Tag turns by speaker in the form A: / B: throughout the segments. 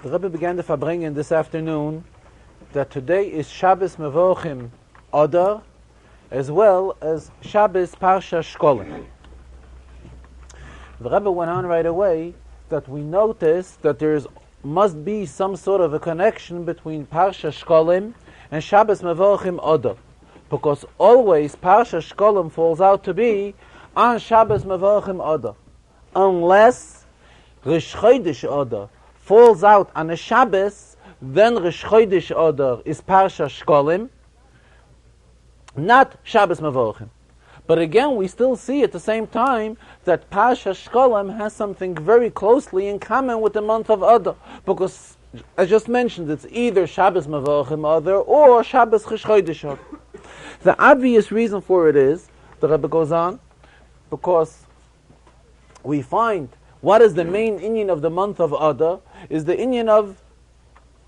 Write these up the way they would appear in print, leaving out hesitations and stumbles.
A: The Rebbe began the Farbrengen this afternoon that today is Shabbos Mevochim Adar, as well as Shabbos Parsha Shkolim. The Rebbe went on right away that we noticed that there must be some sort of a connection between Parsha Shkolim and Shabbos Mevochim Adar, because always Parsha Shkolim falls out to be on Shabbos Mevochim Adar, unless Rish Chodesh Adar falls out on a Shabbos, then Rish Chodesh Adar is Parsha Shkolim, not Shabbos Mevochim. But again, we still see at the same time that Parsha Shkolim has something very closely in common with the month of Adar, because, as just mentioned, it's either Shabbos Mevochim Adar or Shabbos Rish Chodesh Adar. The obvious reason for it is, the Rebbe goes on, because we find what is the main inyan of the month of Adar is the inyan of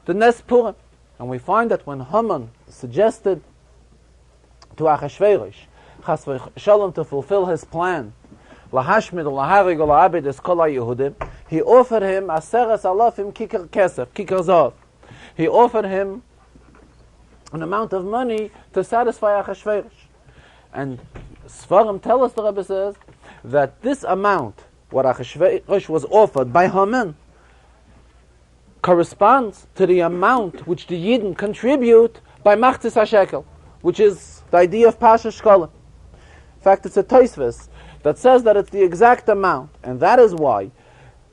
A: the Nes Purim. And we find that when Haman suggested to Achashverosh, Chas v'Shalom, to fulfill his plan, lahashmid laharig la'abed es kol ha'Yehudim, he offered him aseres alafim kikar kesef, kikar zav. He offered him an amount of money to satisfy Achashverosh. And Sfarim tell us, the Rebbe says, that this amount, what Achashverosh was offered by Haman, corresponds to the amount which the Yidden contribute by Machzis HaShekel, which is the idea of Parsha Shkolim. In fact, it's a Tosfos that says that it's the exact amount, and that is why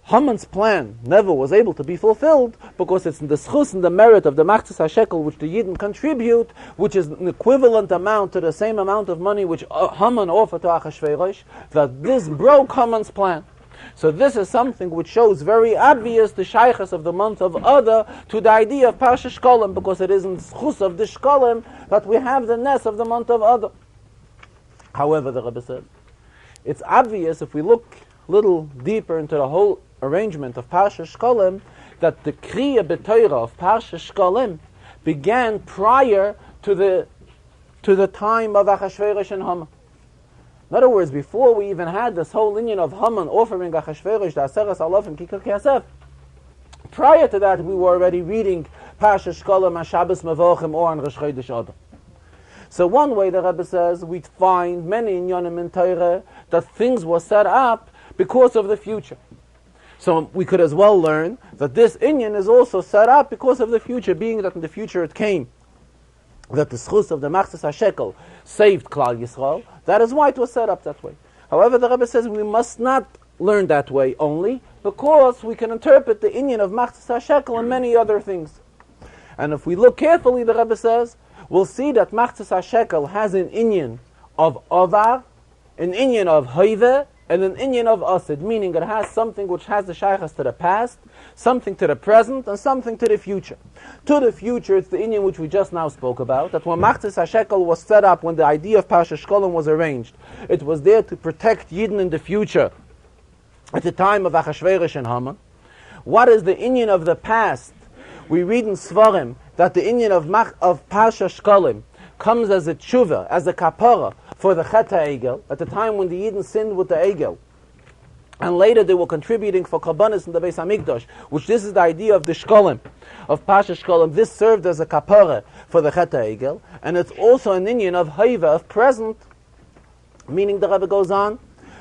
A: Haman's plan never was able to be fulfilled, because it's in the schus and the merit of the Machzis HaShekel which the Yidden contribute, which is an equivalent amount to the same amount of money which Haman offered to Achashverosh, that this broke Haman's plan. So this is something which shows very obvious the shaychus of the month of Adar to the idea of Parsha Shkolim, because it is in the schus of the Shkolim that we have the ness of the month of Adar. However, the Rebbe said, it's obvious if we look a little deeper into the whole arrangement of Parsha Shkolim, that the Kriya B'Torah of Parsha Shkolim began prior to the time of Achashverosh and Haman. In other words, before we even had this whole union of Haman offering Achashverosh the Aseres Alafim Kikar Kesef, prior to that we were already reading Parsha Shkolim on Shabbos Mevochim or on Rosh Chodesh Adar. So one way the Rebbe says we find many inyanim in Torah that things were set up because of the future. So we could as well learn that this inyan is also set up because of the future, being that in the future it came that the schus of the Machzis HaShekel saved Klal Yisrael. That is why it was set up that way. However, the Rebbe says we must not learn that way only, because we can interpret the inyan of Machzis HaShekel and many other things. And if we look carefully, the Rebbe says, we'll see that Machzis HaShekel has an inyan of Avar, an inyan of Hoive, and an inyan of Asid, meaning it has something which has the shaychus to the past, something to the present, and something to the future. To the future, it's the inyan which we just now spoke about, that when Machzis HaShekel was set up, when the idea of Parsha Shkolim was arranged, it was there to protect Yidden in the future, at the time of Achashverosh and Haman. What is the inyan of the past? We read in Svarim that the inyan of Parsha Shkolim comes as a tshuva, as a kapara for the Chet HaEgel, at the time when the Yidden sinned with the Egel. And later they were contributing for Karbanis in the Beis HaMikdash, which this is the idea of the Shkolim, of Parsha Shkolim. This served as a kapara for the Chet HaEgel, and it's also an inyan of Haiva, of present, meaning the Rebbe goes on,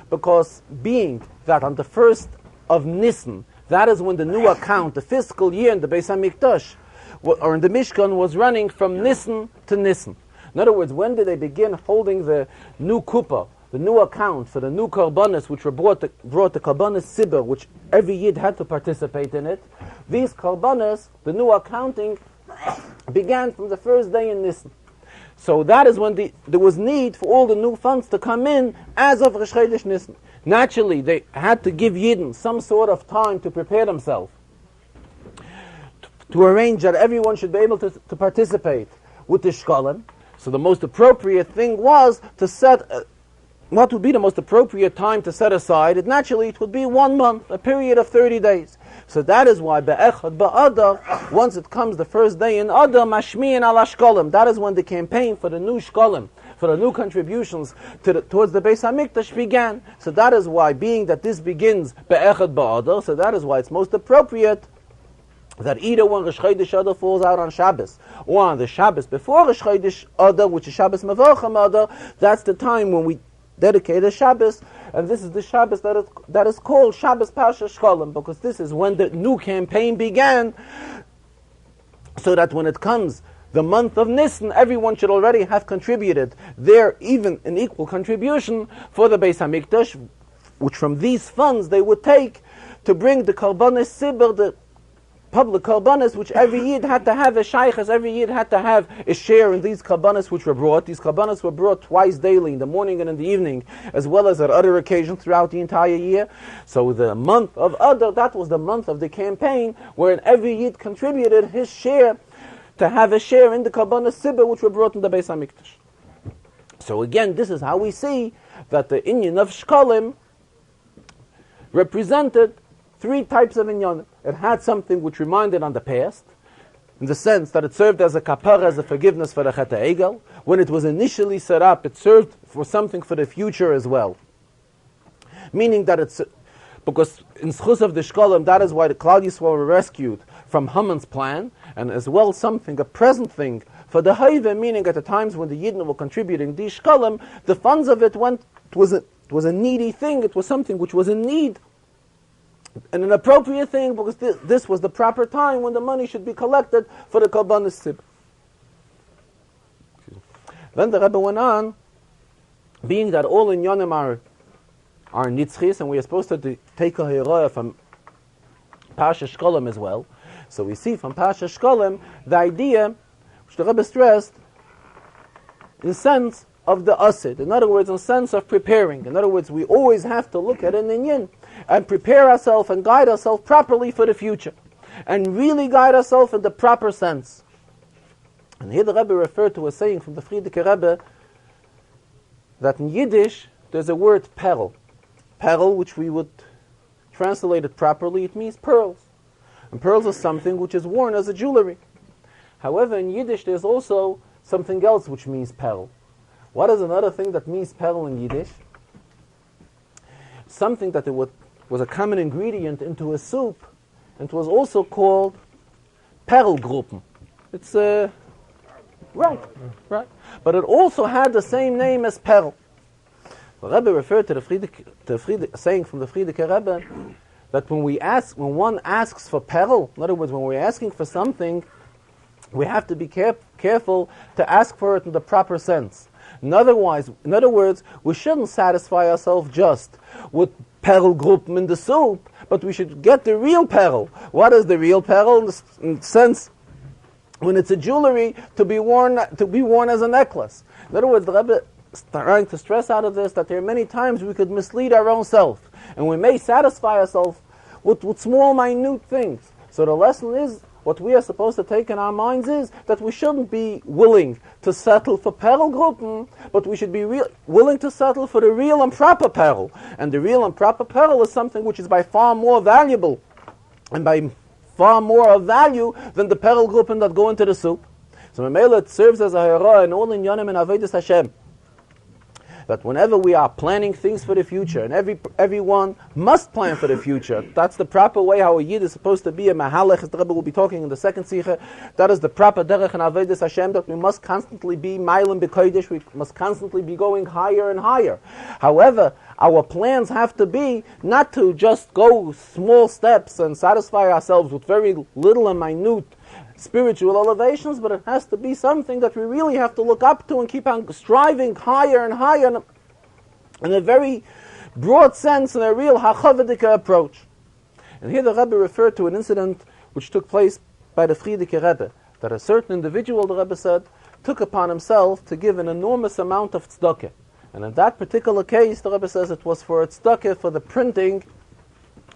A: because being that on the 1st of Nisan, that is when the new account, the fiscal year in the Beis HaMikdash, or in the Mishkan, was running from Nisan to Nisan. In other words, when did they begin holding the new kuppah, the new account for the new karbanis, which were brought the karbanis sibur, which every yid had to participate in it? These karbanis, the new accounting, began from the first day in Nisan. So that is when there was need for all the new funds to come in as of Rosh Chodesh Nisan. Naturally, they had to give Yidden some sort of time to prepare themselves, to arrange that everyone should be able to participate with the Shkolim. So the most appropriate thing was to set, what would be the most appropriate time to set aside? Naturally, it would be 1 month, a period of 30 days. So that is why Be'echad Ba'adar, once it comes the first day in Adar, Mashmi'in ala Shkolim, that is when the campaign for the new Shkolim, for the new contributions towards the Beis HaMikdash began. So that is why, being that this begins Be'echad Ba'adar, so that is why it's most appropriate that either when Rosh Chodesh Adar falls out on Shabbos, or on the Shabbos before Rosh Chodesh Adar, which is Shabbos Mevorchim Adar, that's the time when we dedicate a Shabbos, and this is the Shabbos that is called Shabbos Parshas Shkolim, because this is when the new campaign began, so that when it comes the month of Nisan, everyone should already have contributed their even an equal contribution for the Beis HaMikdash, which from these funds they would take to bring the Karbanis Sibur, the public Karbanis, which every Yid had to have a Shaykhas, every Yid had to have a share in these Karbanis which were brought. These Karbanis were brought twice daily, in the morning and in the evening, as well as at other occasions throughout the entire year. So the month of Adar, that was the month of the campaign, wherein every Yid contributed his share to have a share in the Karbanis Sibur which were brought in the Beis HaMikdash. So again, this is how we see that the inyan of Shkolim represented three types of inyanim. It had something which reminded on the past, in the sense that it served as a kapara, as a forgiveness for the Chet HaEgel. When it was initially set up, it served for something for the future as well. Meaning that it's, because in Schus of the Shkolim, that is why the Klal Yisrael were rescued from Haman's plan, and as well something, a present thing for the Haive, meaning at the times when the Yidden were contributing these Shkolim, the funds of it went, it was a needy thing, it was something which was in need, and an appropriate thing, because this was the proper time when the money should be collected for the Karbanis Sibur. Then the Rebbe went on, being that all in Yonim are nitzchis, and we are supposed to take a heroya from Pasha Shkolim as well. So we see from Pasha Shkolim the idea, which the Rebbe stressed, in the sense of the asid. In other words, in the sense of preparing. In other words, we always have to look at an inyan and prepare ourselves and guide ourselves properly for the future, and really guide ourselves in the proper sense. And here the Rebbe referred to a saying from the Frierdiker Rebbe that in Yiddish there's a word perl. Perl, which we would translate it properly, it means pearls. And pearls are something which is worn as a jewelry. However, in Yiddish there's also something else which means perl. What is another thing that means perl in Yiddish? Something that was a common ingredient into a soup, and it was also called Perlgruppen. It's right. But it also had the same name as Perl. The Rebbe referred to the saying from the Frierdiker Rebbe that when one asks for Perl, in other words, when we're asking for something, we have to be careful to ask for it in the proper sense. In other words, we shouldn't satisfy ourselves just with Perlgruppen in the soup, but we should get the real Perl. What is the real Perl? In the sense, when it's a jewelry, to be worn as a necklace. In other words, the Rebbe is trying to stress out of this that there are many times we could mislead our own self, and we may satisfy ourselves with small, minute things. So the lesson is, what we are supposed to take in our minds is that we shouldn't be willing to settle for Perlgruppen, but we should be willing to settle for the real and proper Perl. And the real and proper Perl is something which is by far more valuable and by far more of value than the Perlgruppen that go into the soup. So Mamela, it serves as a hera in all in Yonim and Avodas Hashem, that whenever we are planning things for the future, and everyone must plan for the future, that's the proper way how a Yid is supposed to be, a Mahalech, as the Rebbe will be talking in the second Sikha, that is the proper derech in Avodas Hashem, that we must constantly be Mailim B'Kodesh, we must constantly be going higher and higher. However, our plans have to be not to just go small steps and satisfy ourselves with very little and minute spiritual elevations, but it has to be something that we really have to look up to and keep on striving higher and higher in a very broad sense, in a real hachavadika approach. And here the Rebbe referred to an incident which took place by the Frierdiker Rebbe, that a certain individual, the Rebbe said, took upon himself to give an enormous amount of tzedakah. And in that particular case, the Rebbe says it was for a tzedakah, for the printing,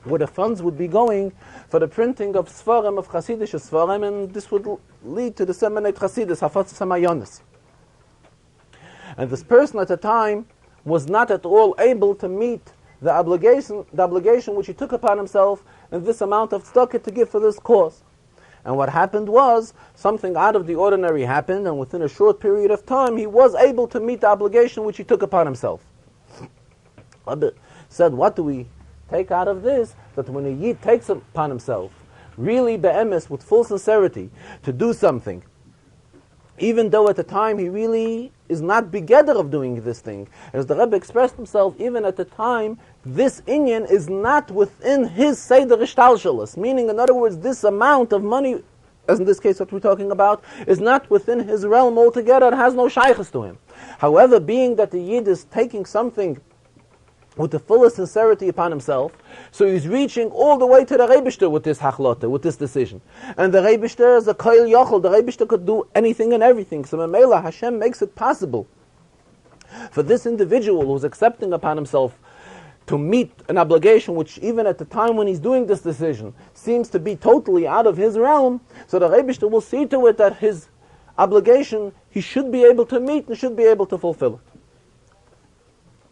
A: where the funds would be going for the printing of Sfarim, of Hasidic Sfarim, and this would lead to disseminate Hasidus, Hafatzas HaMayonis. And this person at the time was not at all able to meet the obligation which he took upon himself in this amount of tzedakah to give for this cause. And what happened was, something out of the ordinary happened, and within a short period of time, he was able to meet the obligation which he took upon himself. Rabbi said, what do we take out of this? That when a Yid takes upon himself really be'emes, with full sincerity, to do something, even though at the time he really is not begeder of doing this thing. As the Rebbe expressed himself, even at the time, this inyan is not within his seder ishtalshalos. Meaning, in other words, this amount of money, as in this case what we're talking about, is not within his realm altogether. It has no shaykhs to him. However, being that the Yid is taking something with the fullest sincerity upon himself, so he's reaching all the way to the Rebishter with this hachlota, with this decision. And the Rebishter is a koil yochel. The Rebishter could do anything and everything. So Mamela, Hashem makes it possible for this individual who's accepting upon himself to meet an obligation which even at the time when he's doing this decision seems to be totally out of his realm. So the Rebishter will see to it that his obligation he should be able to meet and should be able to fulfill it.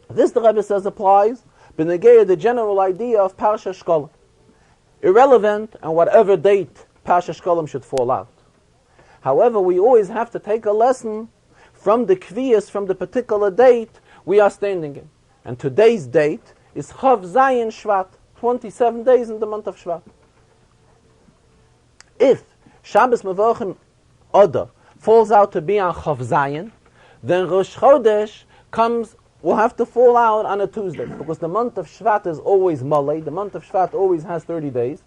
A: This, the Rebbe says, applies b'negei the general idea of Parsha Shkolim. Irrelevant on whatever date Parsha Shkolim should fall out. However, we always have to take a lesson from the kviyas, from the particular date we are standing in. And today's date is Chav Zayin Shvat, 27 days in the month of Shvat. If Shabbos Mevorchim Oda falls out to be on Chav Zayin, then Rosh Chodesh will have to fall out on a Tuesday, because the month of Shvat is always Malay. The month of Shvat always has 30 days.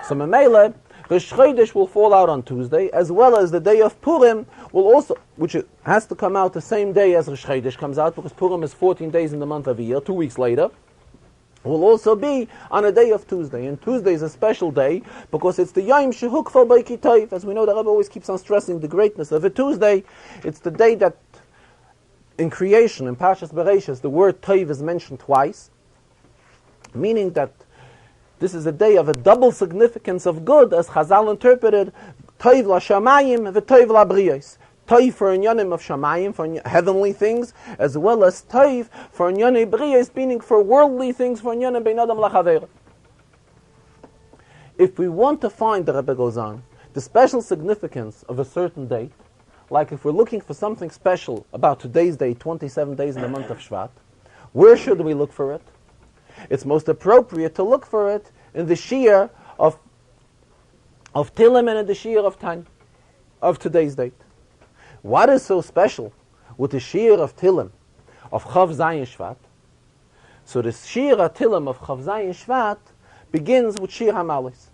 A: So Memele, Rosh Chodesh will fall out on Tuesday, as well as the day of Purim will also, which has to come out the same day as Rosh Chodesh comes out, because Purim is 14 days in the month of a year, 2 weeks later, will also be on a day of Tuesday. And Tuesday is a special day, because it's the Yom Shehukfal by Kitayv. As we know, the Rebbe always keeps on stressing the greatness of a Tuesday. It's the day that in creation, in Parshas Bereishis, the word Toiv is mentioned twice, meaning that this is a day of a double significance of good, as Chazal interpreted, Toiv la Shamayim v'Toiv la Briyos. Toiv for inyanim of Shamayim, for heavenly things, as well as Toiv for inyanim Briyos, meaning for worldly things, for inyanim bein adam lachaveira. If we want to find, the Rebbe goes on, the special significance of a certain date, like if we're looking for something special about today's day, 27 days in the month of Shvat, where should we look for it? It's most appropriate to look for it in the Shir of Tilim and in the Shir of Tanya, of today's date. What is so special with the Shir of Tilim of Chav Zayin Shvat? So the Shir of Tilim of Chav Zayin Shvat begins with Shir HaMalos.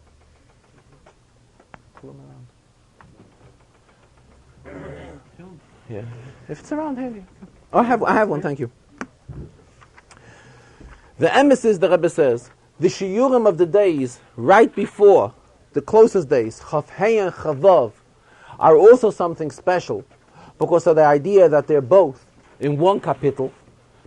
A: Yeah. If it's around here. I have one, thank you. The emphasis, the Rebbe says, the shiurim of the days right before the closest days, Chav Hei and Chavav, are also something special because of the idea that they're both in one kapitel.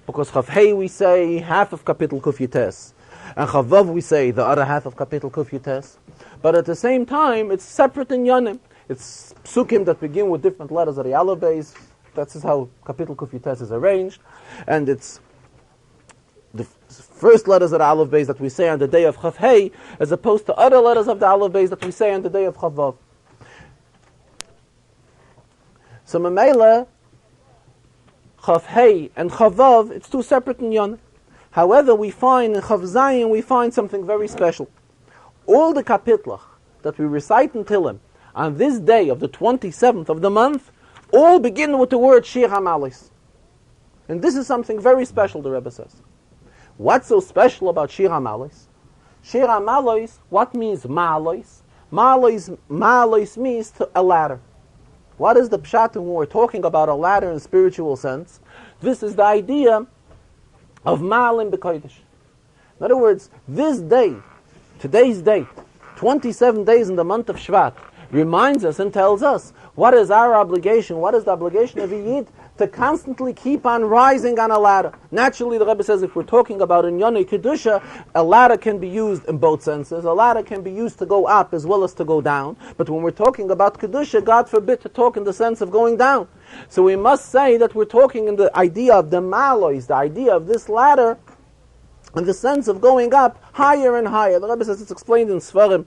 A: Because Chav Hei we say half of kapitel Kuf Yutes, and Chavav we say the other half of kapitel Kuf Yutes. But at the same time, it's separate in Yonim. It's psukim that begin with different letters of the Aleph base. That's how Kapitel Kuf Yutes is arranged. And it's the first letters of the Aleph base that we say on the day of Chav Hei, as opposed to other letters of the Aleph base that we say on the day of Chav Vav. So Mamela, Chav Hei and Chav Vav, it's two separate inyan. However, we find in Chav Zayin, we find something very special. All the kapitlach that we recite in Tilim on this day of the 27th of the month, all begin with the word Shir HaMalos. And this is something very special, the Rebbe says. What's so special about Shir HaMalos? Shir HaMalos, what means Ma'alos? Ma'alos means a ladder. What is the pshat when we're talking about a ladder in spiritual sense? This is the idea of Ma'alim B'Kodesh. In other words, this day, today's date, 27 days in the month of Shvat, reminds us and tells us what is our obligation, what is the obligation of a Yid to constantly keep on rising on a ladder. Naturally, the Rebbe says if we're talking about in Yonei Kedusha, a ladder can be used in both senses. A ladder can be used to go up as well as to go down. But when we're talking about Kedusha, God forbid to talk in the sense of going down. So we must say that we're talking in the idea of the Malois, the idea of this ladder, in the sense of going up higher and higher. The Rebbe says it's explained in Sfarim.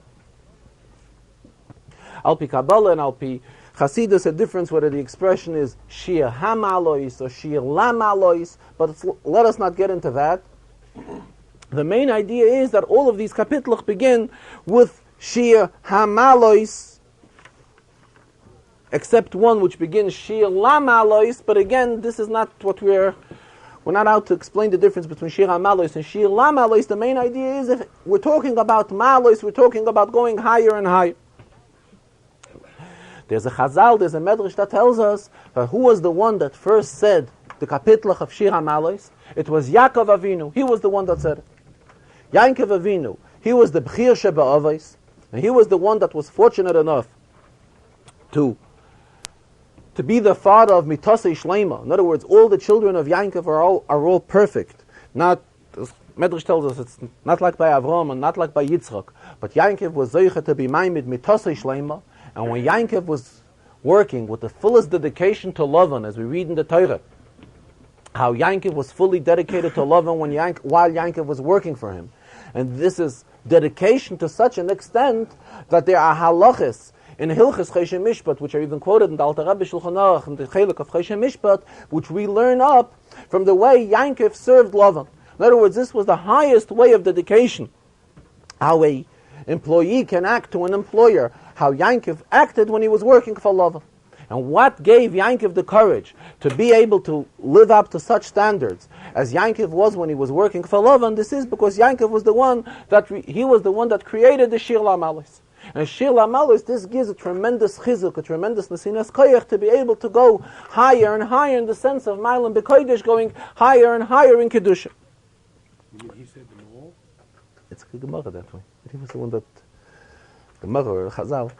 A: Al-Pi Kabbalah and Al-Pi Chasidus, a difference whether the expression is Shir HaMalois or Shir LaMalois, but let us not get into that. The main idea is that all of these kapitluch begin with Shir Hamalois, except one which begins Shir Lamalois, but again, this is not what we're not out to explain the difference between Shir Hamalois and Shir Lamalois. The main idea is if we're talking about Malois, we're talking about going higher and higher. There's a Chazal, there's a Medrash that tells us that who was the one that first said the kapitlach of Shir HaMalois? It was Yaakov Avinu. He was the one that said it. Yaakov Avinu, he was the B'chir Sheba'avos, and he was the one that was fortunate enough to be the father of Mitosei Shleima. In other words, all the children of Yaakov are all perfect. Not, as Medrash tells us, it's not like by Avram and not like by Yitzchak, but Yaakov was Zeicha to be Maimed Mitosei Shleima. And when Yaakov was working with the fullest dedication to Lavan, as we read in the Torah, how Yaakov was fully dedicated to Lavan while Yaakov was working for him. And this is dedication to such an extent that there are halachas in Hilchas Choshen Mishpat, which are even quoted in the Alter Rebbe Shulchan Aruch and the Chelek of Choshen Mishpat, which we learn up from the way Yaakov served Lavan. In other words, this was the highest way of dedication. How a employee can act to an employer, how Yaakov acted when he was working for Lavan. And what gave Yaakov the courage to be able to live up to such standards as Yaakov was when he was working for Lavan? This is because Yaakov was the one that created the Shir LaMalos. And Shir LaMalos, this gives a tremendous chizuk, a tremendous nesinas koyach to be able to go higher and higher in the sense of Mailam B'Kodesh, going higher and higher in Kedusha.
B: He said them all?
A: It's a Gemara that way. He was the one that Gemara or Chazal.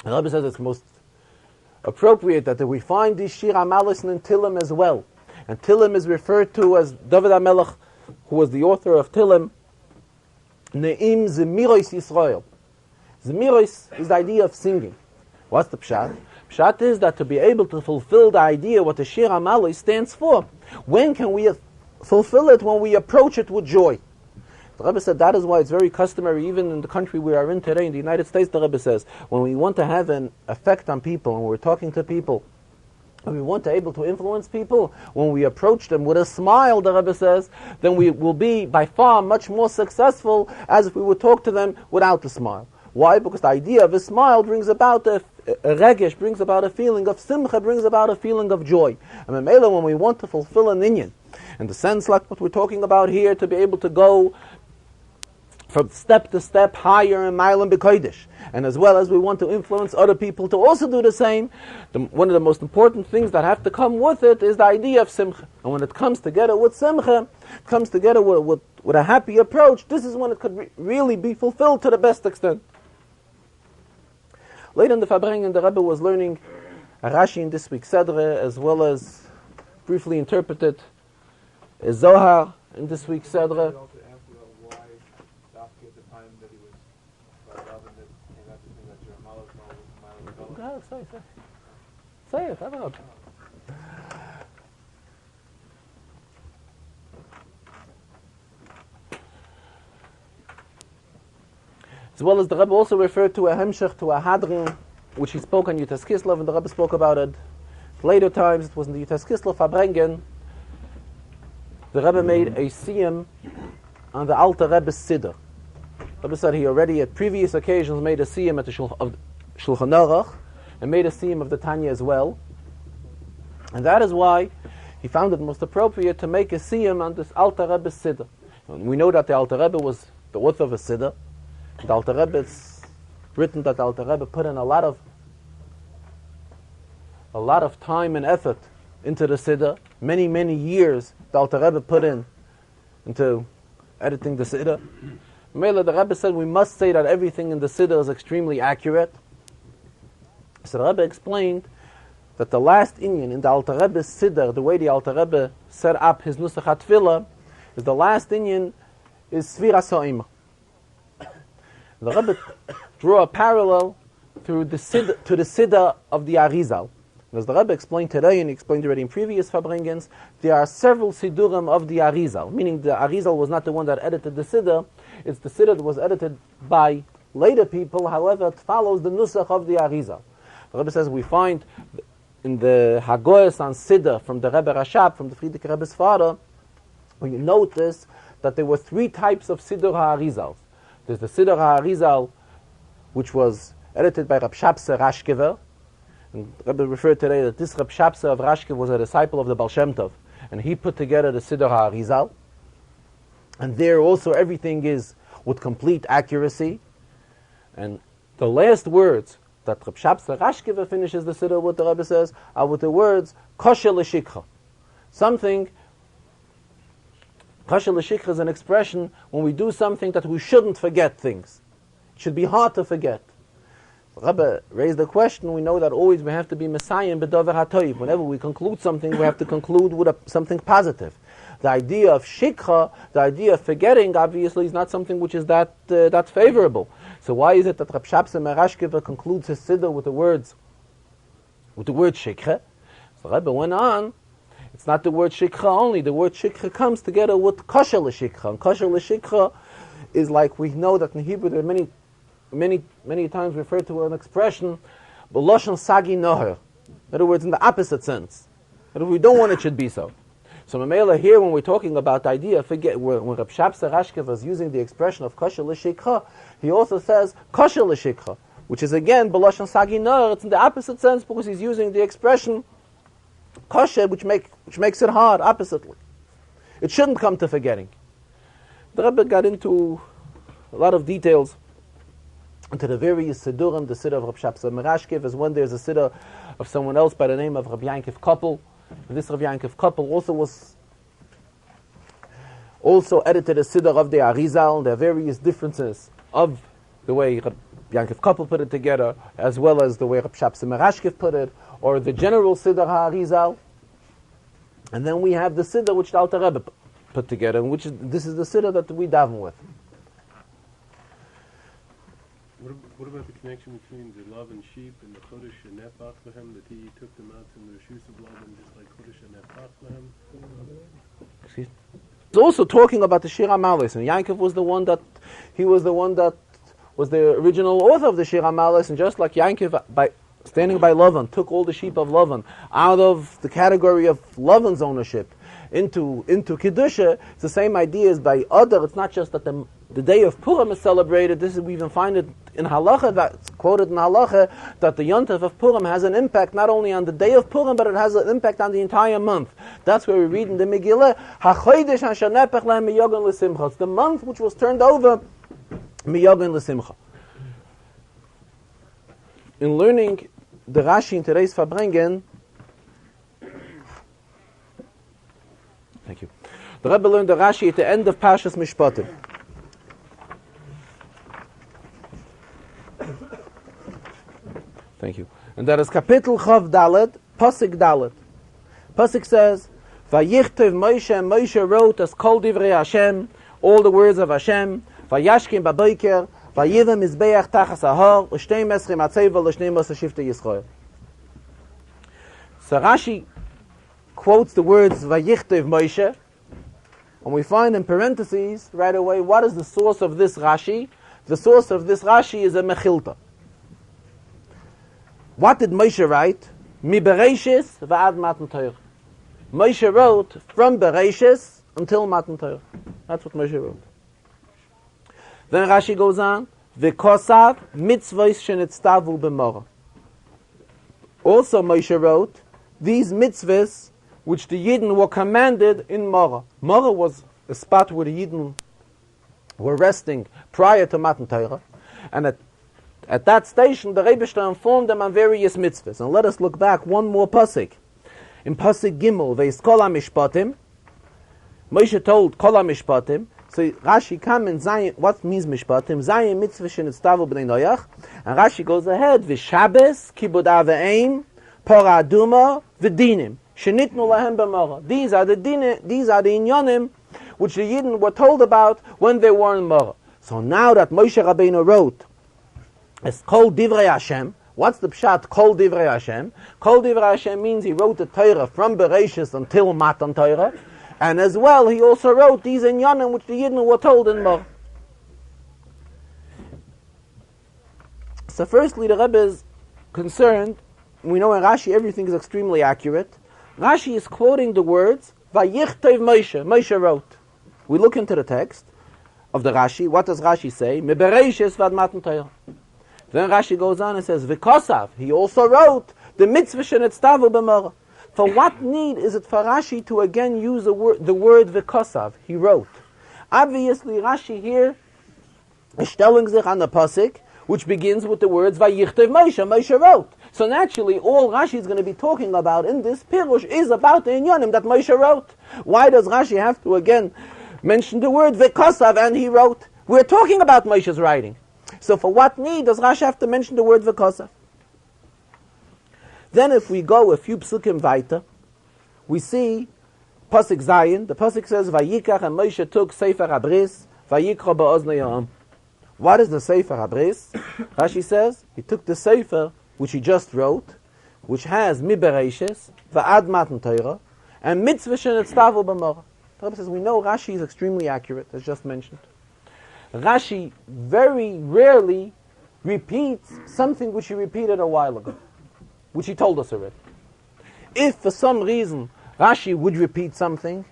A: The Rebbe says it's most appropriate that we find these Shir HaMalos in Tillim as well. And Tillim is referred to as David HaMelech, who was the author of Tillim, Ne'im Zemiros Yisrael. Zemiros is the idea of singing. What's the Pshat? Pshat is that to be able to fulfill the idea what the Shir HaMalos stands for. When can we fulfill it? When we approach it with joy. The Rebbe said that is why it's very customary, even in the country we are in today, in the United States, the Rebbe says, when we want to have an effect on people, when we're talking to people, when we want to be able to influence people, when we approach them with a smile, the Rebbe says, then we will be by far much more successful as if we would talk to them without a smile. Why? Because the idea of a smile brings about a regesh, brings about a feeling of simcha, brings about a feeling of joy. And Memela, when we want to fulfill an inyan, in the sense like what we're talking about here, to be able to go from step to step higher in Mailam B'Kodesh, and as well as we want to influence other people to also do the same, one of the most important things that have to come with it is the idea of simcha. And when it comes together with simcha, it comes together with a happy approach, this is when it could really be fulfilled to the best extent. Later in the Farbrengen, the Rebbe was learning a Rashi in this week's Chazarah, as well as briefly interpreted a Zohar in this week's Chazarah. Say it, I don't know. As well as the Rebbe also referred to a hemshech, to a hadrin, which he spoke on Yutas Kislev, and the Rebbe spoke about it later times. It was in the Yutas Kislev Farbrengen. The Rebbe made a siyum on the Alter Rebbe's Siddur. The Rebbe said he already at previous occasions made a siyum at the Shulchan Aruch, and made a theme of the Tanya as well. And that is why he found it most appropriate to make a siyum on this Alter Rebbe's Siddur. And we know that the Alter Rebbe was the author of a Siddur. The Alter Rebbe, it's written that the Alter Rebbe put in a lot of time and effort into the Siddur. Many, many years the Alter Rebbe put into editing the Siddur. Mela, the Rebbe said we must say that everything in the Siddur is extremely accurate. So the Rebbe explained that the last inyan in the Alter Rebbe's Siddur, the way the Alter Rebbe set up his Nusach HaTfilah, is the last inyan is Sfiras HaOmer. The Rebbe drew a parallel to the Siddur of the Arizal. As the Rebbe explained today, and he explained already in previous Farbrengens, there are several Siddurim of the Arizal, meaning the Arizal was not the one that edited the Siddur, it's the Siddur that was edited by later people, however, it follows the Nusach of the Arizal. The Rebbe says we find in the Hagoyas on Siddur from the Rebbe Rashab, from the Friedrich Rebbe's father, when you notice that there were three types of Siddur HaArizals. There's the Siddur HaArizal, which was edited by Rab Shabse Rashkever. And Rebbe referred today that this Rab Shabse of Rashkever was a disciple of the Baal Shem Tov. And he put together the Siddur HaArizal. And there also everything is with complete accuracy. And the last words that Rab Shabse Rashkever finishes the Siddur, what the Rebbe says, are with the words, Kosher l'shikha. Something, Kosher l'shikha is an expression when we do something that we shouldn't forget things. It should be hard to forget. Rebbe raised the question, we know that always we have to be Messiah in B'dover HaToiv. Whenever we conclude something, we have to conclude with something positive. The idea of shikha, the idea of forgetting, obviously is not something which is that favorable. So why is it that Rab Shabse Rashkever concludes his Siddur with the word shikha? So Rebbe went on, it's not the word shikha only, the word shikha comes together with kosher l'shikha. And kosher l'shikha is like, we know that in Hebrew there are many times referred to an expression, b'loshen sagi noher. In other words, in the opposite sense. That if we don't want it should be so. So Mamela here, when we're talking about the idea, when Rab Shabse Rashkever was using the expression of kosher l'shikha, he also says kosher l'shikha, which is again b'loshen sagi noher. It's in the opposite sense because he's using the expression kosher, which makes it hard, oppositely. It shouldn't come to forgetting. The Rebbe got into a lot of details into the various Siddurim, the Siddur of Rab Shabse Rashkever, as when there's a Siddur of someone else by the name of Rabbi Yankov Koppel. And this Rabbi Yankov Koppel also edited a Siddur of the Arizal. There are various differences of the way Rabbi Yankov Koppel put it together, as well as the way Rab Shabse Rashkever put it, or the general Siddur HaArizal. And then we have the Siddur which the Alter Rebbe put together, and this is the Siddur that we daven with.
B: What about the connection between the love and sheep and the Chodesh and Nefach Lehem, that he took them out from the Reshus of Lavan, just like Chodesh and Nefach Lehem?
A: It's also talking about the Shir HaMalos, and Yankov was the one that was the original author of the Shir HaMalos, and just like Yankov, by standing by Lavan, took all the sheep of Lavan out of the category of Lavan's ownership into Kedusha. It's the same idea as by Adar. It's not just that the day of Purim is celebrated. We even find it in Halacha, that's quoted in Halacha, that the Yontif of Purim has an impact not only on the day of Purim, but it has an impact on the entire month. That's where we read in the Megillah, HaChodesh HaShanepech Lehem Miyogan L'Simcha. It's the month which was turned over Miyogan L'Simcha. In learning the Rashi in today's Farbrengen, thank you. The Rebbe learned the Rashi at the end of Parshas Mishpatim. Thank you. And that is Kapitel Chav Dalet, Pasuk Dalet. Pasuk says, Vayichtov Moshe, and Moshe wrote as Kol Divrei Hashem, all the words of Hashem, Vayashkim Baboker, Vayivam Mizbeach Tachas Ahor, L'shnei Mesrim Atzeva, L'shnei Moshe Shifte Yisrael. So Rashi quotes the words Vayichtov Moshe, and we find in parentheses right away what is the source of this Rashi. The source of this Rashi is a Mechilta. What did Moshe write? Mi Bereishis va'ad Matan Torah. Moshe wrote from Bereishis until Matan Torah. That's what Moshe wrote. Then Rashi goes on, V'kosav mitzvos shenitztavu b'morah. Also Moshe wrote these mitzvahs which the Yidden were commanded in Morah. Morah was a spot where the Yidden were resting prior to Matan Torah, and at that station, the Rebbeinu informed them on various mitzvahs. And let us look back one more pasuk. In pasuk Gimel, ve'is kol ha-mishpatim, Moshe told kol ha-mishpatim. So Rashi comes in Zion. What means mishpatim? Zion mitzvah shenitztavu b'nei Noach. And Rashi goes ahead. V'Shabbos kibud aveim, pora aduma v'dinim shenitnu lahem b'morah. These are the inyanim which the Yidden were told about when they were in Morah. So now that Moshe Rabbeinu wrote, it's Kol Divrei Hashem. What's the pshat Kol Divrei Hashem? Kol Divrei Hashem means he wrote the Torah from Bereishis until Matan Torah, and as well he also wrote these inyanim which the Yidden were told in Morah. So firstly, the Rebbe is concerned. We know in Rashi everything is extremely accurate. Rashi is quoting the words Vayichtov Moshe. Moshe wrote. We look into the text. of the Rashi. What does Rashi say? Mebereishis vad matan Torah. Then Rashi goes on and says, V'kosav, he also wrote the mitzvah shenetztavu b'morah. For what need is it for Rashi to again use the word V'kosav? He wrote. Obviously, Rashi here is stelling sich on the pasuk, which begins with the words Vayichtav Moshe. Moshe wrote. So naturally, all Rashi is going to be talking about in this pirush is about the inyanim that Moshe wrote. Why does Rashi have to again mention the word V'kosav and he wrote? We're talking about Moshe's writing. So for what need does Rashi have to mention the word V'kosav? Then if we go a few psukim weiter, we see pasuk Zayin. The pasuk says Vayikach, and Moshe took Sefer HaBris Vayikra ba'oznei ha'am. What is the Sefer HaBris? Rashi says he took the Sefer which he just wrote, which has Mibereishis va'ad matan Torah and mitzvah shenetztavu b'morah. The Rebbe says we know Rashi is extremely accurate, as just mentioned. Rashi very rarely repeats something which he repeated a while ago, which he told us already. If for some reason Rashi would repeat something,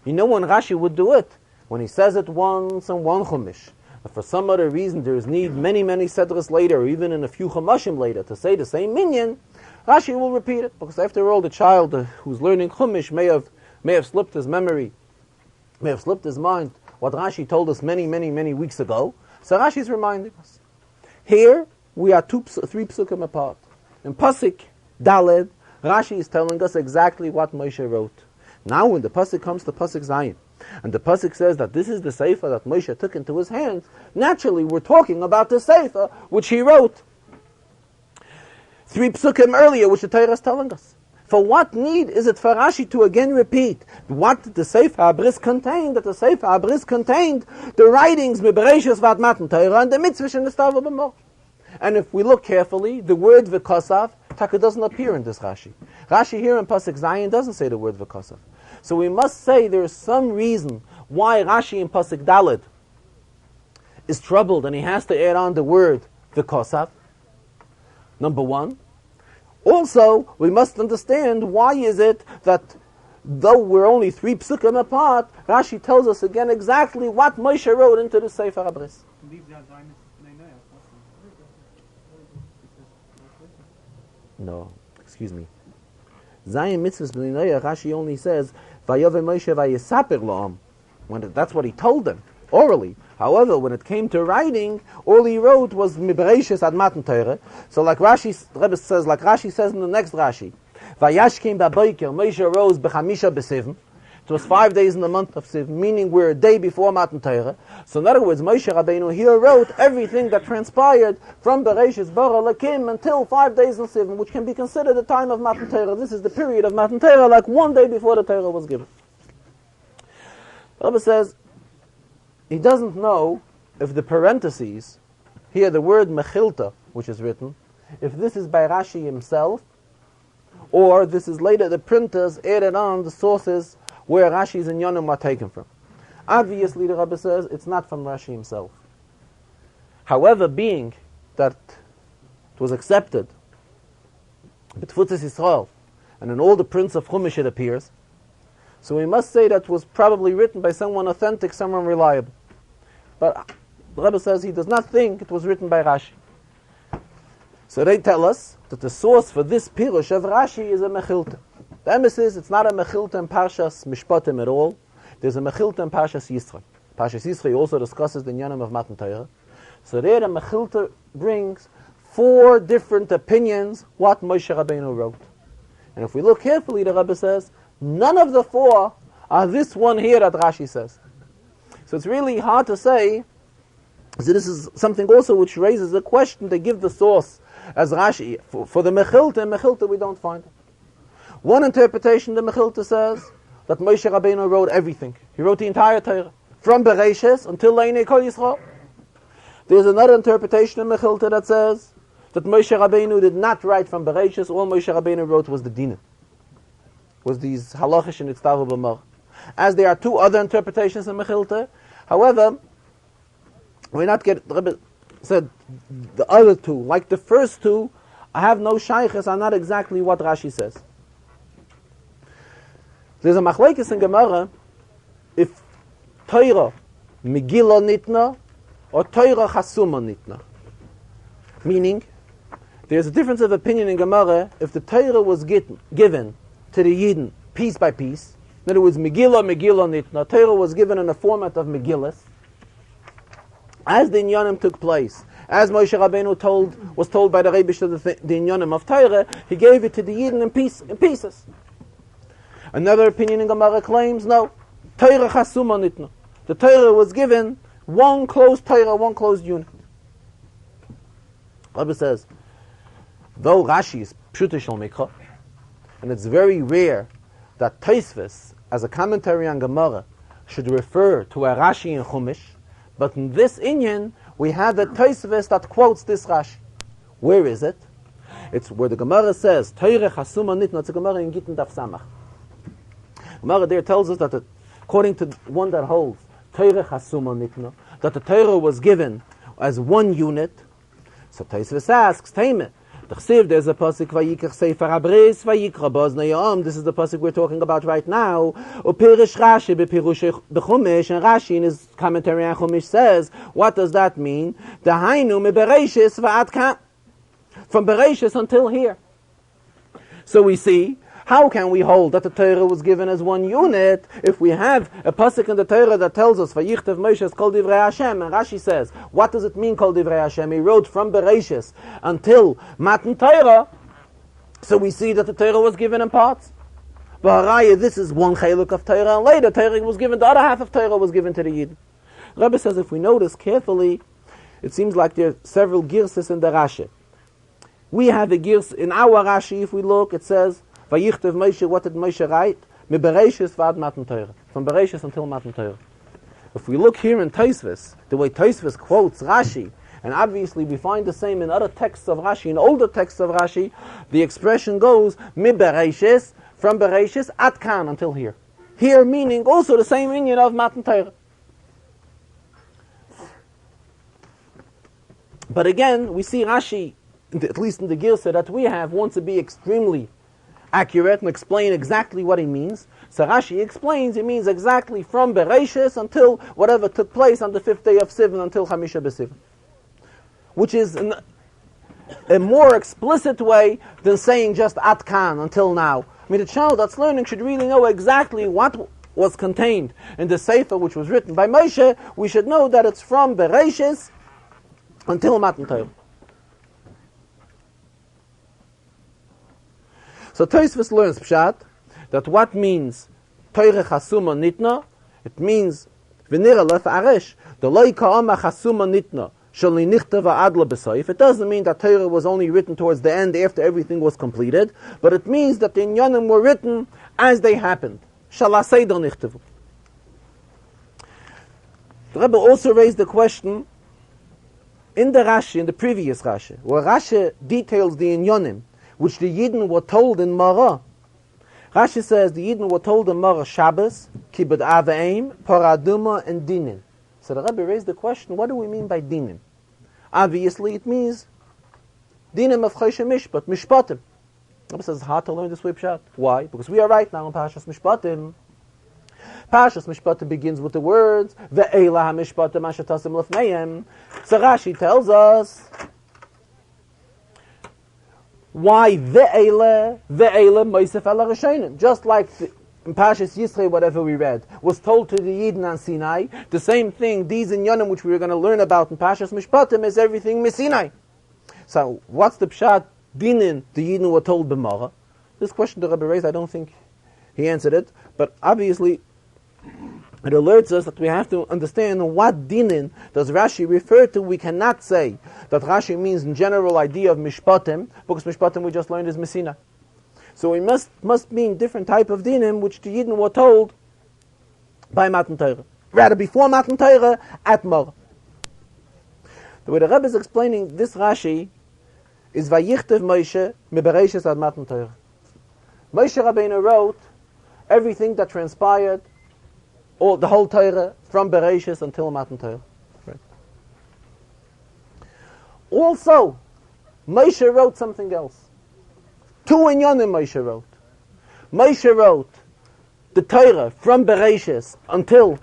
A: you know when Rashi would do it? When he says it once in one chumash. If for some other reason there is need many sedras later, or even in a few chumashim later, to say the same minyan, Rashi will repeat it, because after all the child who's learning chumash may have slipped his memory, may have slipped his mind, what Rashi told us many weeks ago. So Rashi is reminding us. Here we are three psukim apart. In pasuk Daled, Rashi is telling us exactly what Moshe wrote. Now when the pasuk comes to pasuk Zayin, and the pasuk says that this is the sefer that Moshe took into his hands, naturally we're talking about the sefer which he wrote three psukim earlier, which the Torah is telling us. For what need is it for Rashi to again repeat what the Sefer HaBris contained? That the Sefer HaBris contained the writings Mebereishis vad matan Torah and the mitzvah shenetztavu b'morah. And if we look carefully, the word V'kosav Taka doesn't appear in this Rashi. Rashi here in pasuk Zayin doesn't say the word V'kosav. So we must say there is some reason why Rashi in pasuk Daled is troubled and he has to add on the word V'kosav. Number one. Also, we must understand why is it that though we're only three psukim apart, Rashi tells us again exactly what Moshe wrote into the Sefer HaBris. No, excuse me. Zayin mitzvahs b'nei noyach, Rashi only says Vayove Moshe vayesaper la'am. That's what he told them orally. However, when it came to writing, all he wrote was Mibereishis ad matan Torah. So like Rashi says in the next Rashi, Vayashkim ba'boiker, Moshe rose b'chamisha b'sivim. It was 5 days in the month of Siv, meaning we're a day before Matan Torah. So in other words, Moshe Rabbeinu here wrote everything that transpired from Bereishis bara Lakim until 5 days in Siv, which can be considered the time of Matan Torah. This is the period of Matan Torah, like 1 day before the Torah was given. The Rebbe says, he doesn't know if the parentheses, here the word mechilta, which is written, if this is by Rashi himself, or this is later the printers added on the sources where Rashi's and Yonim are taken from. Obviously, the Rebbe says it's not from Rashi himself. However, being that it was accepted, B'tfutzes Yisrael, and in all the prints of Chumash it appears, so we must say that it was probably written by someone authentic, someone reliable. But the Rebbe says he does not think it was written by Rashi. So they tell us that the source for this pirush of Rashi is a mechilta. The emphasis, it's not a mechilta in Parshas Mishpatim at all. There's a mechilta in Parshas Yisro. Parshas Yisro also discusses the Nyanim of Matan Torah. So there the mechilta brings 4 different opinions what Moshe Rabbeinu wrote. And if we look carefully, the Rebbe says, none of the 4 are this one here that Rashi says. So it's really hard to say. So this is something also which raises a question to give the source as Rashi. For the Mechilta we don't find it. One interpretation, the Mechilta says that Moshe Rabbeinu wrote everything. He wrote the entire Torah, from Bereishis until Leinei Kol Yisrael. There's another interpretation in Mechilta that says that Moshe Rabbeinu did not write from Bereishis. All Moshe Rabbeinu wrote was the Dinah, was these halachish and itztavu b'mor. As there are 2 other interpretations in Mechilta, however, we're not getting, the Rebbe said the other 2, like the first 2, I have no shaykhs, are not exactly what Rashi says. There's a machlekes in Gemara, if Torah Megillah Nitna or Torah Chasuma Nitna. Meaning, there's a difference of opinion in Gemara if the Torah was given to the Yidden piece by piece. In other words, Megillah Nitna. Torah was given in the format of Megillas. As the Inyanim took place, as Moshe Rabbeinu was told by the Rebbe the Inyanim of Torah, he gave it to the Yidden in pieces. Another opinion in Gemara claims, no, Torah Chasuma Nitna. The Torah was given one closed Torah, one closed unit. Rebbe says, though Rashi is Pshutei Shel Mikra, and it's very rare that Tosfos, as a commentary on Gemara, should refer to a Rashi in Chumash, but in this inyan, we have a Tosfos that quotes this Rashi. Where is it? It's where the Gemara says, Torah Chasuma Nitna. It's a Gemara in Gittin Daf Samach. Gemara there tells us that according to one that holds Torah Chasuma Nitna, that the Torah was given as one unit. So Tosfos asks, Taime, there's a pasuk Vayikach Sefer Abris Vayikra Bozna Yom. This is the pasuk we're talking about right now. Upirish Rashi bepirush bechumish, and Rashi in his commentary on Chumash says, what does that mean? Dahainu me Bereishis va'ad kan, from Bereishis until here. So we see, how can we hold that the Torah was given as one unit if we have a pasuk in the Torah that tells us Vayichtev Moshe Kol Divrei Hashem, and Rashi says, what does it mean Kol Divrei Hashem? He wrote from Bereishis until Matan Torah. So we see that the Torah was given in parts. But this is one cheluk of Torah, and later Torah was given, the other half of Torah was given to the Yid. Rebbe says if we notice carefully, it seems like there are several girses in the Rashi. We have a girs in our Rashi. If we look, it says Vayichtev Moshe, what did Moshe write? Me Bereishis v'ad Matan Torah. From Bereishis until Matan Torah. If we look here in Tosfos, the way Tosfos quotes Rashi, and obviously we find the same in other texts of Rashi, in older texts of Rashi, the expression goes, Me Bereishis, from Bereishis, at kan, until here. Here meaning also the same inyan of Matan Torah. But again, we see Rashi, at least in the Girsa that we have, wants to be extremely accurate and explain exactly what he means. So Rashi explains it means exactly from Bereishis until whatever took place on the 5th day of Sivan until Chamisha B'Sivan, which is a more explicit way than saying just At Kan, until now. I mean, the child that's learning should really know exactly what was contained in the Sefer which was written by Moshe. We should know that it's from Bereishis until Matan Torah. So Tosfos learns Pshat, that what means Torah Chasuma Nitna, it means V'nira lef aresh, the loy ka'ama Chasuma Nitna, shali nichtava adla b'soif. It doesn't mean that Torah was only written towards the end after everything was completed, but it means that the Inyanim were written as they happened. Shalaseider nichtavu. The Rebbe also raised the question in the Rashi, in the previous Rashi, where Rashi details the Inyanim which the Yidden were told in Mara. Rashi says the Yidden were told in Mara Shabbos, Kibud Aveim, Paraduma, and Dinim. So the Rebbe raised the question, what do we mean by Dinim? Obviously it means Dinim of Choshe Mishpat, Mishpatim. The Rebbe says it's hard to learn this way Pshat. Why? Because we are right now in Parashas Mishpatim. Parashas Mishpatim begins with the words Ve'ela ha-mishpatim asher tasim lefneihem. So Rashi tells us why ve'ele moisef ala rishonim. Just like in Parashas Yisrei, whatever we read, was told to the Yidden on Sinai, the same thing, these inyanim which we are going to learn about in Parashas Mishpatim, is everything Sinai. So what's the Pshat Dinin the Yidden were told b'Mara? This question the Rebbe raised, I don't think he answered it, but obviously it alerts us that we have to understand what dinin does Rashi refer to. We cannot say that Rashi means in general idea of mishpatim, because mishpatim we just learned is Messina. So we must mean different type of dinim which the Yidden were told by Matan Torah. Rather before Matan Torah, at Mara. The way the Rebbe is explaining this Rashi is Vayichtev Moshe mebereishis ad Matan Torah. Moshe Rabbeinu wrote everything that transpired, or the whole Torah, from Bereishis until Matan Torah. Right. Also, Moshe wrote something else. Two inyanim Moshe wrote. Moshe wrote the Torah from Bereishis until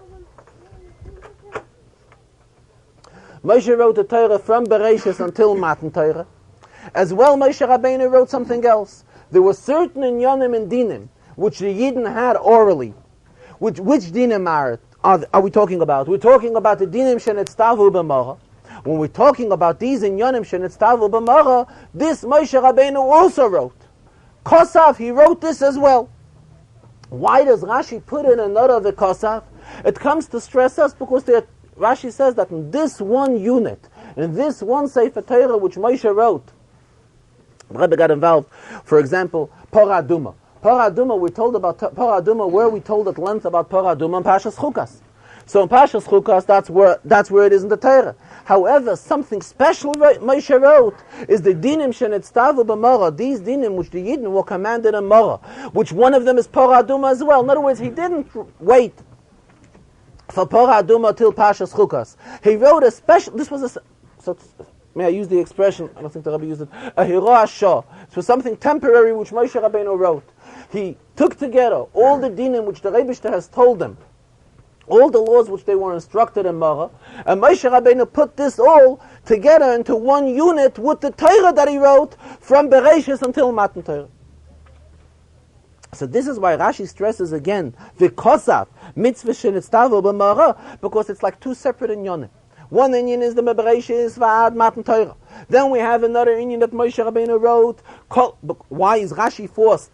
A: Moshe wrote the Torah from Bereshis until Matan Torah. As well, Moshe Rabbeinu wrote something else. There were certain inyanim and dinim which the Yidden had orally. Which dinim are we talking about? We're talking about the dinim shenetztavu b'mara. When we're talking about these inyanim shenetztavu b'mara, this Moshe Rabbeinu also wrote. Kosav, he wrote this as well. Why does Rashi put in another the Kosav? It comes to stress us because Rashi says that in this one unit, in this one Sefer Torah which Moshe wrote, the Rebbe got involved. For example, Paraduma. Paraduma, we're told about Paraduma, where we told at length about Paraduma in Pashas Chukas. So in Pashas Chukas, that's where it is in the Torah. However, something special Moshe wrote is the dinim shenetztavu b'mara. These dinim which the Yidden were commanded in Mara, which one of them is Paraduma as well. In other words, he didn't wait for Paraduma till Pashas Chukas. He wrote a special. This was may I use the expression? I don't think the Rebbe used it. A hira shah. It was something temporary which Moshe Rabbeinu wrote. He took together all the dinim which the Rebbe has told them, all the laws which they were instructed in Mara, and Moshe Rabbeinu put this all together into one unit with the Torah that he wrote from Bereshis until Matan Torah. So this is why Rashi stresses again v'kosav mitzvah shenetztavu b'mara, because it's like two separate inyanim. One inyan is the Bereshis v'ad Matan Torah. Then we have another inyan that Moshe Rabbeinu wrote. Why is Rashi forced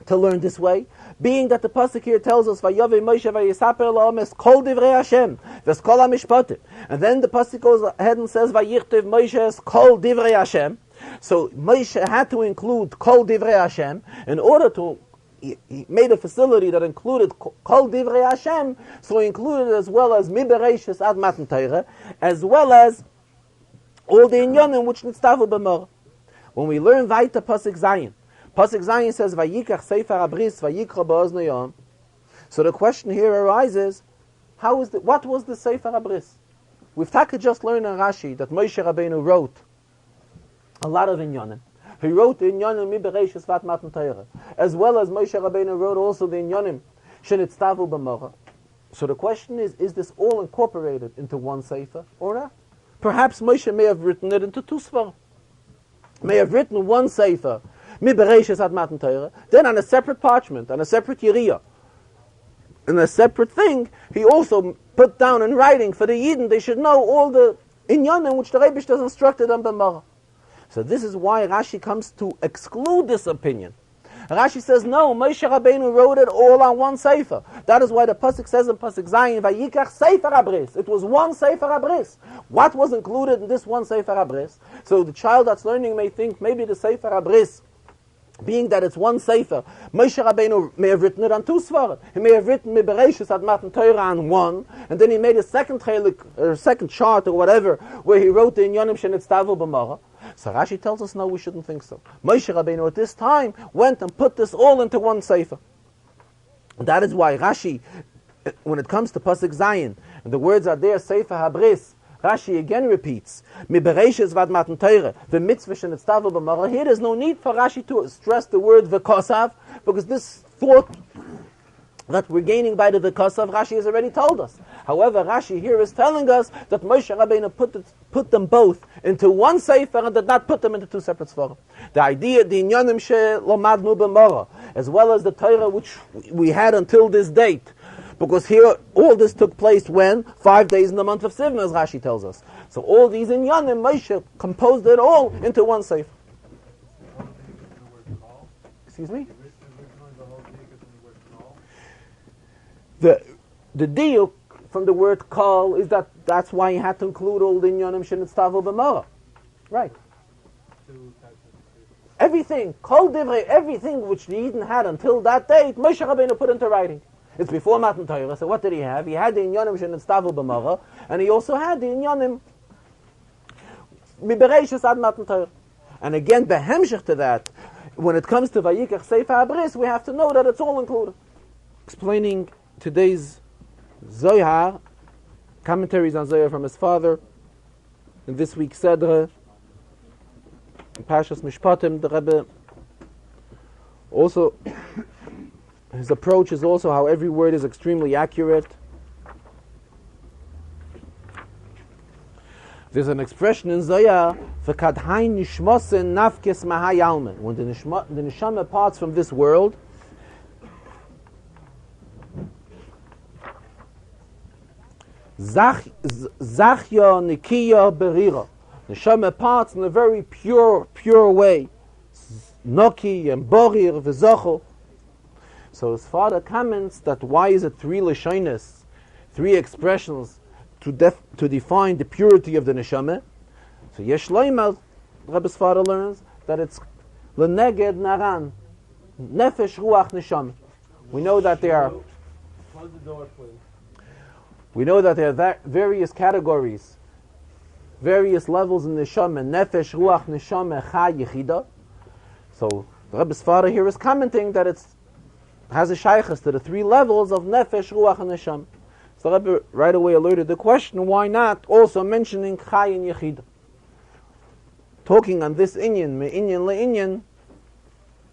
A: to learn this way? Being that the pasuk here tells us Vayovi Moshe vayisaper la'omes kol divrei Hashem v'skol Mishpatim, and then the pasuk goes ahead and says Vayichtiv Moshe kol divrei Hashem. So Moshe had to include kol divrei Hashem in order to. He made a facility that included kol divrei Hashem, so he included as well as mi bereishis ad matan Torah, as well as all the inyanim which nitztavu b'mara. When we learn weiter pasuk Zayin says vayikach sefer abris vayikra ba'ozno yom. So the question here arises: what was the sefer abris? We've just learned in Rashi that Moshe Rabbeinu wrote a lot of inyanim. He wrote the inyanim mi bereishis vat matan Torah, as well as Moshe Rabbeinu wrote also the inyanim shenitztavu b'mara. So the question is this all incorporated into one sefer or not? Perhaps Moshe may have written it into two svarim. May have written one sefer mi bereishis ad matan Torah, then on a separate parchment, on a separate yiriyah, in a separate thing, he also put down in writing for the Yidden. They should know all the inyanim which the Rebbe has instructed them b'mara. So this is why Rashi comes to exclude this opinion. Rashi says, no, Moshe Rabbeinu wrote it all on one sefer. That is why the pasuk says in pasuk Zayin, Vayikach sefer abris. It was one sefer abris. What was included in this one sefer abris? So the child that's learning may think maybe the sefer abris, being that it's one sefer, Moshe Rabbeinu may have written it on two svarim. He may have written mi bereishis ad matan Torah on one, and then he made a second chelik, or second chart or whatever, where he wrote the inyanim shenitztavu b'mara. So Rashi tells us, no, we shouldn't think so. Moshe Rabbeinu at this time went and put this all into one sefer. That is why Rashi, when it comes to pasuk Zayin, and the words are there, sefer habris, Rashi again repeats, Mi bereishis vad matan Torah, the mitzvah shenitztavu b'mara. Here there's no need for Rashi to stress the word v'kosav, because this thought that we're gaining by the v'kosav, Rashi has already told us. However, Rashi here is telling us that Moshe Rabbeinu put them both into one sefer and did not put them into two separate svarim. The idea, the inyanim shelomadnu b'mara, as well as the Torah which we had until this date, because here all this took place when? 5 days in the month of Sivan, as Rashi tells us. So all these inyanim, Moshe composed it all into one sefer. Excuse me? The deal from the word kol is that's why he had to include all the inyanim shenitztavu b'mara. Right. Everything, kol divrei, everything which the Yidden had until that date, Moshe Rabbeinu put into writing. It's before Matan Torah, so what did he have? He had the inyanim shenitztavu b'mara, and he also had the inyanim mi bereishis ad Matan Torah. And again, behemshich to that, when it comes to Vayikach Sefer Abris, we have to know that it's all included. Explaining today's Zohar, commentaries on Zohar from his father, in this week's Sedra, in Pashas Mishpatim, the Rebbe, also, his approach is also how every word is extremely accurate. There's an expression in Zohar, "V'kadhain nishmosen nafkes mahayalmen." When the neshama parts from this world, Zachya nikiya berira. Neshama parts in a very pure way. Noki and borir v'zochel. So his father comments that why is it three lashonos, three expressions to define the purity of the neshama? So Yesh Loimer, Rebbe's father learns that it's leneged naran, nefesh ruach neshama. We know that there are.
B: Close the door, please.
A: We know that there are various categories, various levels in neshama, nefesh ruach neshama cha yechida. So the Rebbe's father here is commenting that it has a shaykhus to the three levels of nefesh, ruach, and neshama. So the Rebbe right away alerted the question, why not also mentioning chay and yechida? Talking on this inyan, me'inyan le'inyan,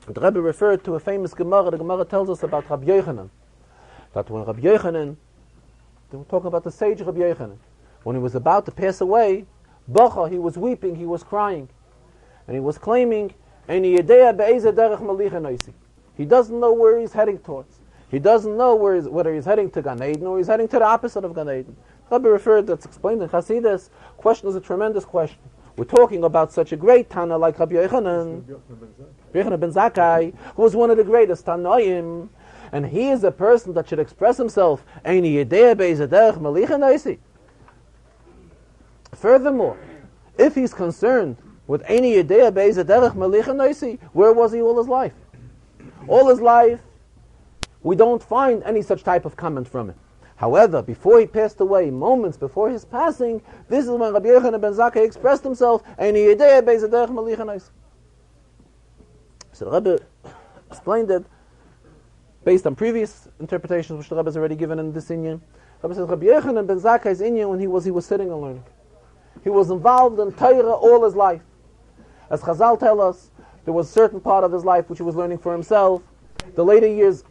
A: the Rebbe referred to a famous Gemara. The Gemara tells us about Rabbi Yochanan. That when Rabbi Yochanan, they were talking about the sage Rabbi Yochanan, when he was about to pass away, Bacha, he was weeping, he was crying, and he was claiming, he doesn't know where he's heading towards. He doesn't know whether he's heading to Gan Eden or he's heading to the opposite of Gan Eden. Rabbi referred, that's explained in Chassidus. Question is a tremendous question. We're talking about such a great Tana like Rabbi Yochanan ben Zakkai, who was one of the greatest Tanoim, and he is a person that should express himself. Furthermore, if he's concerned with any idea beis derech malicha noisi, where was he all his life? All his life, we don't find any such type of comment from him. However, before he passed away, moments before his passing, this is when Rabbi Yochanan ben Zakkai expressed himself, any idea beis derech malicha noisi. So the Rebbe explained it based on previous interpretations which the Rebbe has already given in this inyan. Rebbe says Rabbi Yochanan ben Zakkai's inyan when he was sitting and learning. He was involved in Torah all his life. As Chazal tell us, there was a certain part of his life which he was learning for himself. The later years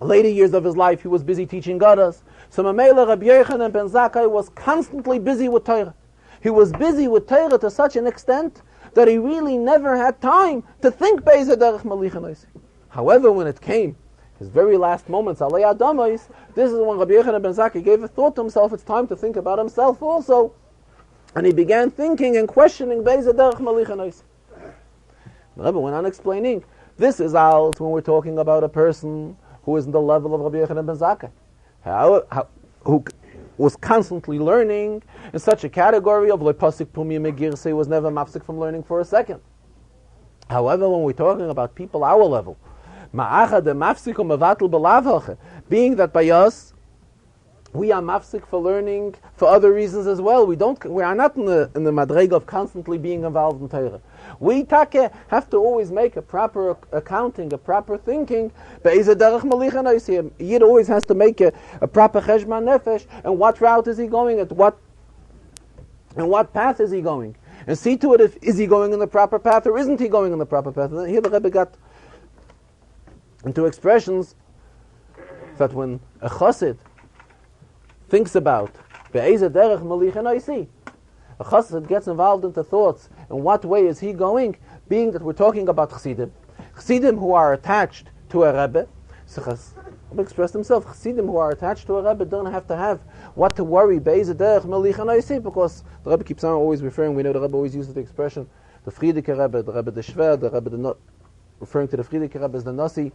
A: of his life, he was busy teaching Gadas. So Mamela Rabbi Yochanan ben Zakkai was constantly busy with Torah. He was busy with Torah to such an extent that he really never had time to think beis derech malicha noisi. However, when it came, his very last moments, Alei Adamos, this is when Rabbi Yochanan ben Zakkai gave a thought to himself, it's time to think about himself also. And he began thinking and questioning beis derech malicha noisi. The Rebbe went on explaining, this is out when we're talking about a person who is in the level of Rabbi Yochanan ben Zakkai, who was constantly learning in such a category of lepasik pumi megirse, was never mafsik from learning for a second. However, when we're talking about people our level, ma'acha de mafsik u'mevatel b'lav, being that by us we are mafsik for learning for other reasons as well. We are not in the madrega of constantly being involved in Torah. We have to always make a proper accounting, a proper thinking. Yid always has to make a proper cheshbon nefesh, and what route is he going, and what path is he going, and see to it if is he going in the proper path or isn't he going in the proper path. And here the Rebbe got into expressions that when a chassid thinks about be'ezeh derech malicha noisi, a chassid gets involved into thoughts, in what way is he going, being that we're talking about chassidim who are attached to a Rebbe. So Rebbe expressed himself, chassidim who are attached to a Rebbe don't have to have what to worry be'ezeh derech malicha noisi, because the Rebbe keeps on always referring, we know the Rebbe always uses the expression, the Friedeke Rebbe, the Rebbe the Shver, the Rebbe the referring to the Friedeke Rebbe as the Nasi.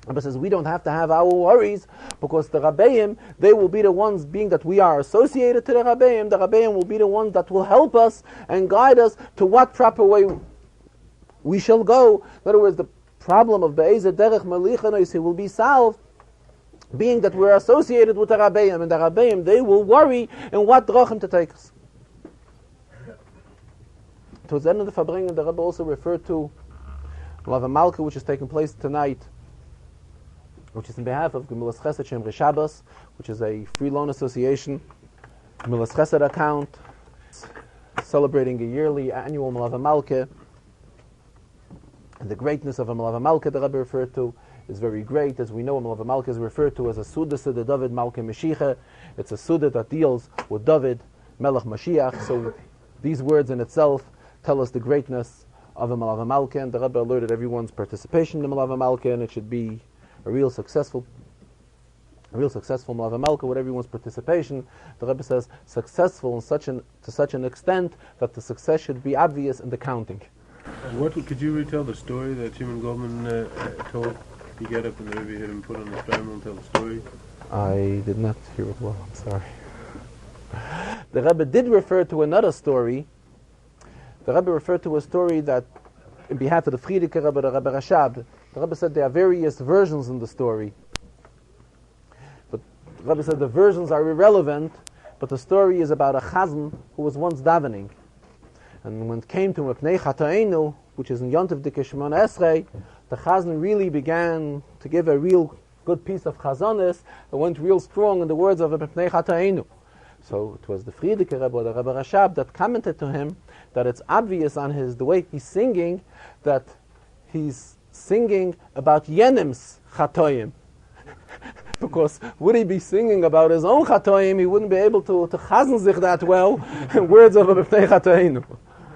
A: Rebbe says we don't have to have our worries, because the Rabbeim, they will be the ones, being that we are associated to the Rabbeim will be the ones that will help us and guide us to what proper way we shall go. In other words, the problem of be'ezeh derech malicha noisi will be solved, being that we're associated with the Rabbeim, and the Rabbeim, they will worry in what drachim to take us. Towards the end of the Farbrengen, the Rebbe also referred to Lava Malka, which is taking place tonight, which is in behalf of Gemilas Chesed Shemri Shabbos, which is a free loan association, Gemilas Chesed account, celebrating a yearly annual Melava Malka. And the greatness of a Melava Malka, the Rebbe referred to, is very great. As we know, a Melava Malka is referred to as a Suda David Malka Meshicha. It's a Suda that deals with David, Melech Mashiach. So these words in itself tell us the greatness of a Malav Malka, and the Rebbe alerted everyone's participation in the Malav Malka, and it should be a real successful Malav Malka with everyone's participation. The Rebbe says successful to such an extent that the success should be obvious in the counting.
B: And what could you retell the story that Shimon Goldman told? He got up and the Rebbe had him put on the Steinway and tell the story.
A: I did not hear it well. I'm sorry. The Rebbe did refer to another story. The Rebbe referred to a story that, in behalf of the Frierdiker Rebbe, the Rebbe Rashab, the Rebbe said there are various versions in the story. But the Rebbe said the versions are irrelevant, but the story is about a chazan who was once davening. And when it came to Mepnei Chatoenu, which is in Yontiv Dike Shemona Esrei, the chazan really began to give a real good piece of chazanis that went real strong in the words of Mepnei Chatoenu. So it was the Frierdiker Rebbe, or the Rebbe Rashab, that commented to him that it's obvious on the way he's singing, that he's singing about Yenim's Chatoim. Because would he be singing about his own Chatoim, he wouldn't be able to chazan sich that well in words of Mepnei Chatoenu.